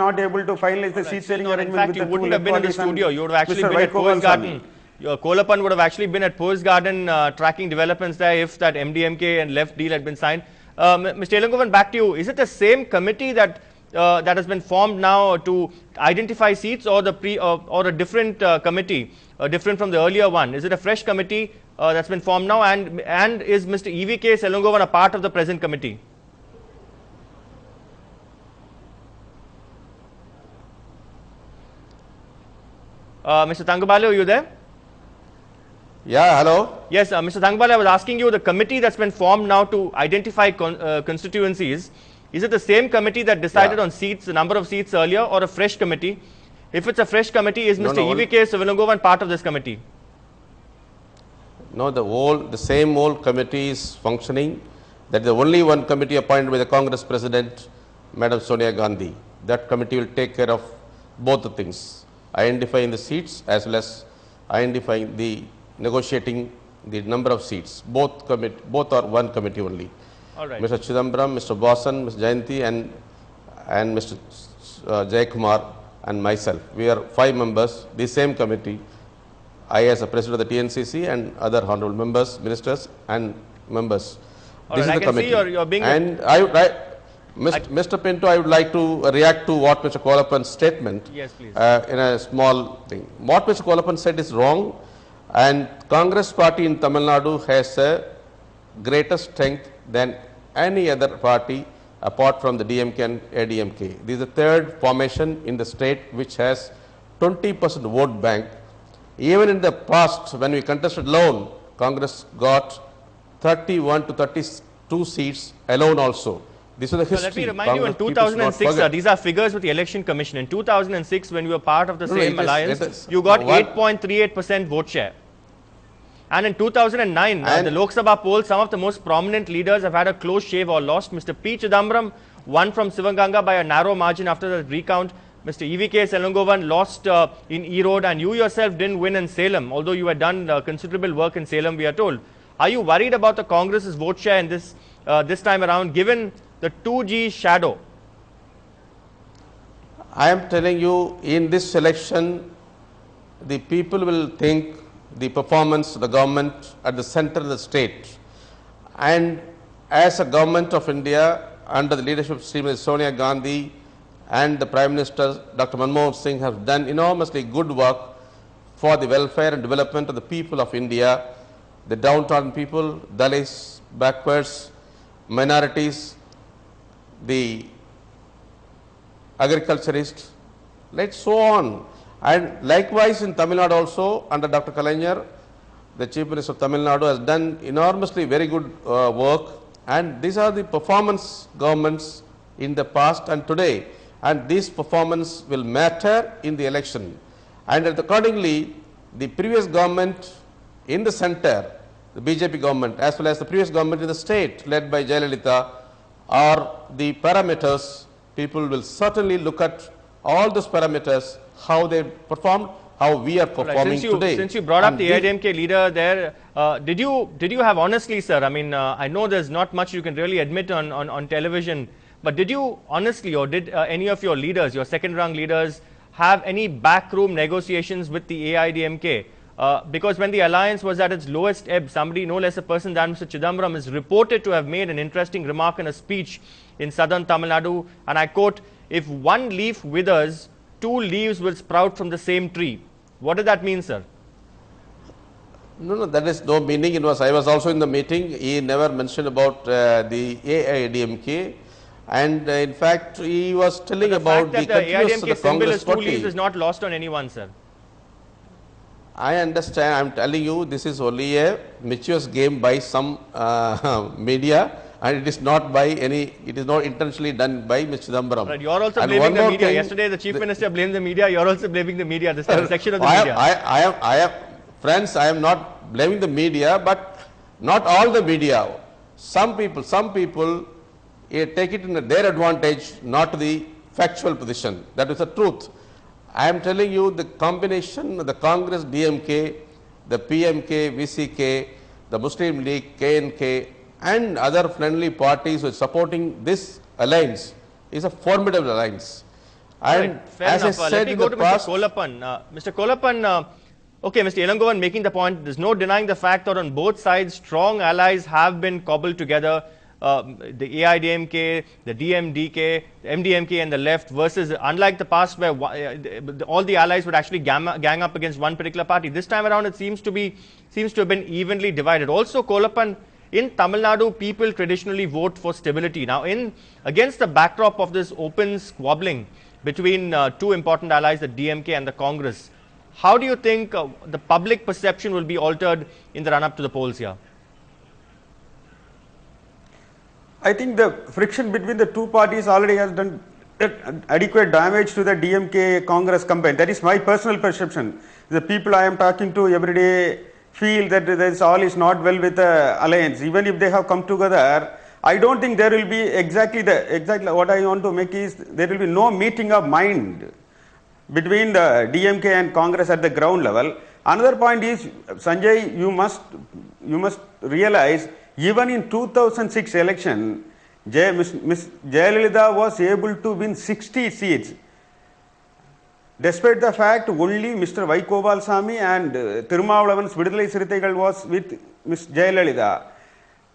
not able to finalize the seat sharing arrangement. In fact, you wouldn't have been in the studio. You would have actually been at Post Garden. Kolapan would have actually been at Post Garden tracking developments there if that MDMK and left deal had been signed. Mr. Elangovan, back to you. Is it the same committee that that has been formed now to identify seats, or the or a different committee, different from the earlier one? Is it a fresh committee that's been formed now, and is Mr. EVK Selungovan a part of the present committee? Mr. Thangabale, are you there? Yeah, hello. Yes, Mr. Thangabale, I was asking you, the committee that's been formed now to identify constituencies, is it the same committee that decided on seats, the number of seats earlier, or a fresh committee? If it's a fresh committee, is Mr. EVK Selungovan part of this committee? No, the same old committee is functioning. That is the only one committee appointed by the Congress President, Madam Sonia Gandhi. That committee will take care of both the things, identifying the seats as well as identifying the negotiating the number of seats. Both are one committee only. All right. Mr. Chidambaram, Mr. Bosson, Mr. Jayanti and Mr. Jayakumar and myself. We are 5 members, the same committee. I as a president of the TNCC and other honorable members, ministers and members. This is the committee. You're being and Mr. Pinto, I would like to react to what Mr. Kolapan's statement. Yes, please. In a small thing. What Mr. Kolapan said is wrong, and Congress party in Tamil Nadu has a greater strength than any other party apart from the DMK and ADMK. This is the third formation in the state which has 20% vote bank. Even in the past, when we contested alone, Congress got 31 to 32 seats alone also. This is the history. So let me remind you, in 2006, these are figures with the Election Commission. In 2006, when you were part of the same alliance, you got 8.38% vote share. And in 2009, the Lok Sabha poll, some of the most prominent leaders have had a close shave or lost. Mr. P. Chidambaram won from Sivaganga by a narrow margin after the recount. Mr. EVK Selungovan lost in Erode, and you yourself didn't win in Salem, although you had done considerable work in Salem, we are told. Are you worried about the Congress's vote share in this time around, given the 2G shadow? I am telling you, in this election, the people will think the performance of the government at the center of the state. And as a government of India, under the leadership of Srimati Sonia Gandhi and the Prime Minister Dr. Manmohan Singh, have done enormously good work for the welfare and development of the people of India, the downtrodden people, Dalits, backwards, minorities, the agriculturists, let's so on. And likewise in Tamil Nadu also, under Dr. Kalainar, the Chief Minister of Tamil Nadu has done enormously very good work, and these are the performance governments in the past and today, and this performance will matter in the election. And accordingly, the previous government in the center, the BJP government, as well as the previous government in the state led by Jayalalitha, are the parameters. People will certainly look at all those parameters, how they performed, how we are performing today. Since you brought up the AIDMK leader there, did you have, honestly, sir, I mean, I know there's not much you can really admit on television, but did you honestly, or did any of your leaders, your second rung leaders, have any backroom negotiations with the AIDMK? Because when the alliance was at its lowest ebb, somebody, no less a person than Mr. Chidambaram, is reported to have made an interesting remark in a speech in southern Tamil Nadu, and I quote, "If one leaf withers, 2 leaves will sprout from the same tree." What did that mean, sir? No, that is no meaning. I was also in the meeting. He never mentioned about the AIDMK, and in fact, he was telling about the continuous of the Congress party. 2 leaves is not lost on anyone, sir. I understand. I am telling you, this is only a mischievous game by some media, and it is not by any. It is not intentionally done by Mr. Chidambaram. Right, you are also blaming the media. Yesterday, the Chief Minister blamed the media. You are also blaming the media. This time, section of the media. I am, friends. I am not blaming the media, but not all the media. Some people take it in their advantage, not the factual position. That is the truth. I am telling you, the combination of the Congress, DMK, the PMK, VCK, the Muslim League, KNK, and other friendly parties who are supporting this alliance is a formidable alliance. And fair as enough. I said Let me in go the to past, Mr. Kolapan. Mr. Kolapan, okay, Mr. Ilangovan making the point, there's no denying the fact that on both sides, strong allies have been cobbled together. The AIDMK, the DMDK, the MDMK and the left versus, unlike the past where all the allies would actually gang up against one particular party. This time around, it seems to have been evenly divided. Also, Kolapan, in Tamil Nadu, people traditionally vote for stability. Now, against the backdrop of this open squabbling between two important allies, the DMK and the Congress, how do you think the public perception will be altered in the run-up to the polls here? I think the friction between the two parties already has done adequate damage to the DMK Congress campaign. That is my personal perception. The people I am talking to every day feel that this all is not well with the alliance. Even if they have come together, I don't think there will be exactly what I want to make is there will be no meeting of mind between the DMK and Congress at the ground level. Another point is, Sanjay, you must realize, even in 2006 election, Ms. Jayalalitha was able to win 60 seats. Despite the fact only Mr. Y. Gobalsamy and Tirumavalavan's Vidudalai Sirithaigal was with Ms. Jayalalitha.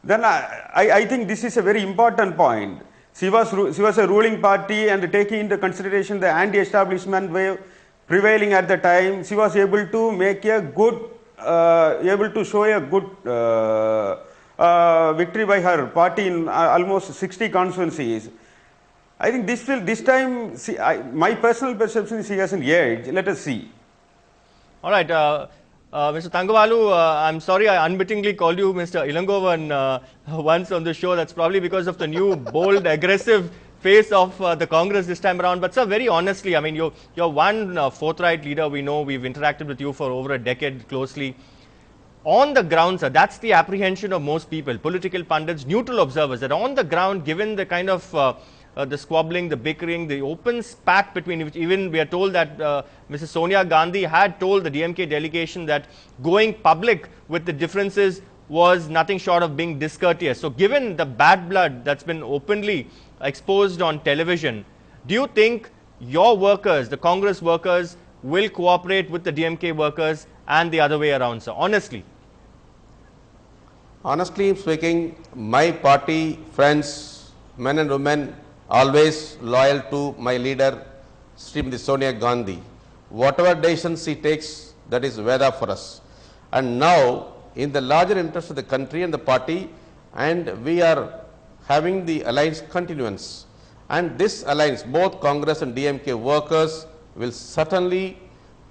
Then I think this is a very important point. She was a ruling party, and taking into consideration the anti-establishment wave prevailing at the time, she was able to make a good, able to show a good victory by her party in almost 60 constituencies. I think this time, my personal perception is she has an edge. Let us see. All right. Mr. Thangavalu, I'm sorry I unwittingly called you Mr. Ilangovan once on the show. That's probably because of the new, bold, aggressive face of the Congress this time around. But sir, very honestly, I mean, you're one forthright leader. We know, we've interacted with you for over a decade closely. On the ground, sir, that's the apprehension of most people, political pundits, neutral observers, that on the ground, given the kind of the squabbling, the bickering, the open spat between which even we are told that Mrs. Sonia Gandhi had told the DMK delegation that going public with the differences was nothing short of being discourteous. So given the bad blood that's been openly exposed on television, do you think your workers, the Congress workers, will cooperate with the DMK workers and the other way around, sir? Honestly. Honestly speaking, my party friends, men and women, always loyal to my leader, Srimati Sonia Gandhi. Whatever decisions she takes, that is Veda for us. And now, in the larger interest of the country and the party, and we are having the alliance continuance. And this alliance, both Congress and DMK workers will certainly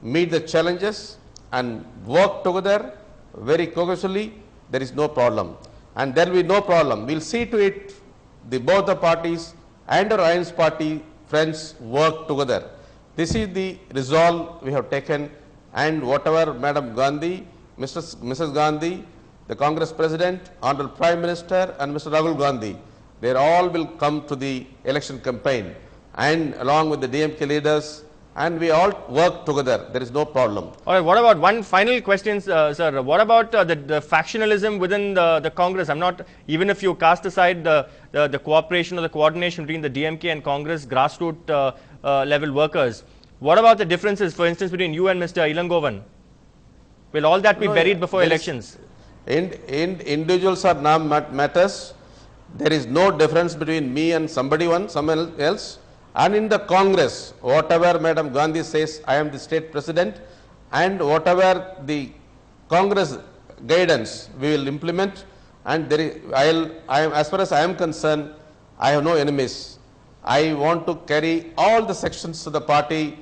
meet the challenges and work together very cohesively. There is no problem. And there will be no problem. We will see to it, both the parties and our alliance party friends work together. This is the resolve we have taken, and whatever Madam Gandhi, Mrs. Gandhi, the Congress President, Honorable Prime Minister and Mr. Rahul Gandhi, they all will come to the election campaign, and along with the DMK leaders, and we all work together. There is no problem. All right. What about one final question, sir? What about the factionalism within the Congress? I'm not, even if you cast aside the cooperation or the coordination between the DMK and Congress grassroots level workers, what about the differences, for instance, between you and Mr. Ilangovan? Will all that be buried before elections? Individuals are not matters. There is no difference between me and someone else. And in the Congress, whatever Madam Gandhi says, I am the state president, and whatever the Congress guidance we will implement. And there is, as far as I am concerned, I have no enemies. I want to carry all the sections of the party,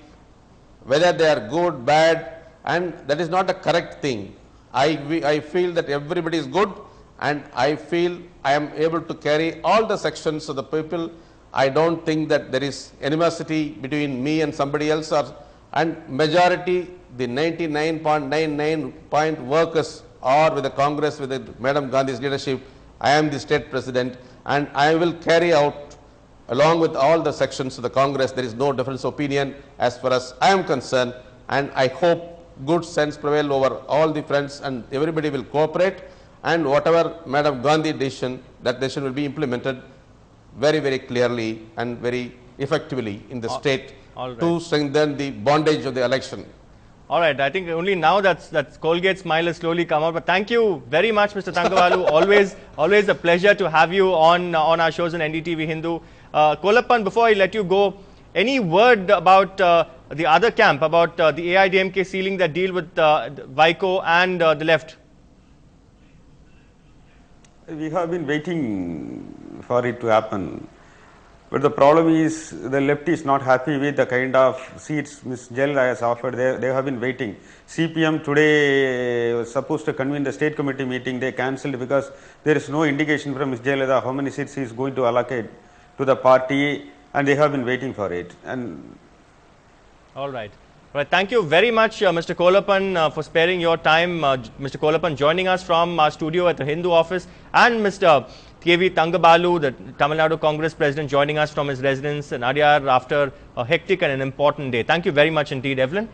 whether they are good, bad, and that is not a correct thing. I feel that everybody is good, and I feel I am able to carry all the sections of the people. I don't think that there is animosity between me and somebody else, and majority, the 99.99% workers are with the Congress, with Madam Gandhi's leadership. I am the state president, and I will carry out along with all the sections of the Congress. There is no difference of opinion as far as I am concerned, and I hope good sense prevail over all the friends, and everybody will cooperate, and whatever Madam Gandhi decision, that decision will be implemented very, very clearly and very effectively in the state to strengthen the bondage of the election. All right, I think only now that Colgate smile has slowly come out. But thank you very much, Mr. Thangabalu. always a pleasure to have you on our shows on NDTV Hindu. Kolappan, before I let you go, any word about the other camp, about the AIDMK sealing that deal with Vaiko and the left? We have been waiting for it to happen. But the problem is the left is not happy with the kind of seats Ms. Jayalalitha has offered. They have been waiting. CPM today was supposed to convene the state committee meeting. They cancelled because there is no indication from Ms. Jayalalitha how many seats she is going to allocate to the party, and they have been waiting for it. And all right. Well, thank you very much, Mr. Kolappan, for sparing your time. Mr. Kolappan joining us from our studio at the Hindu office, and Mr. Ndtv-Hindu, the Tamil Nadu Congress president, joining us from his residence in Adyar after a hectic and an important day. Thank you very much indeed, Evelyn.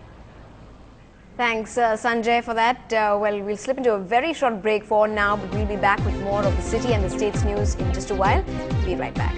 Thanks, Sanjay, for that. Well, we'll slip into a very short break for now, but we'll be back with more of the city and the state's news in just a while. Be right back.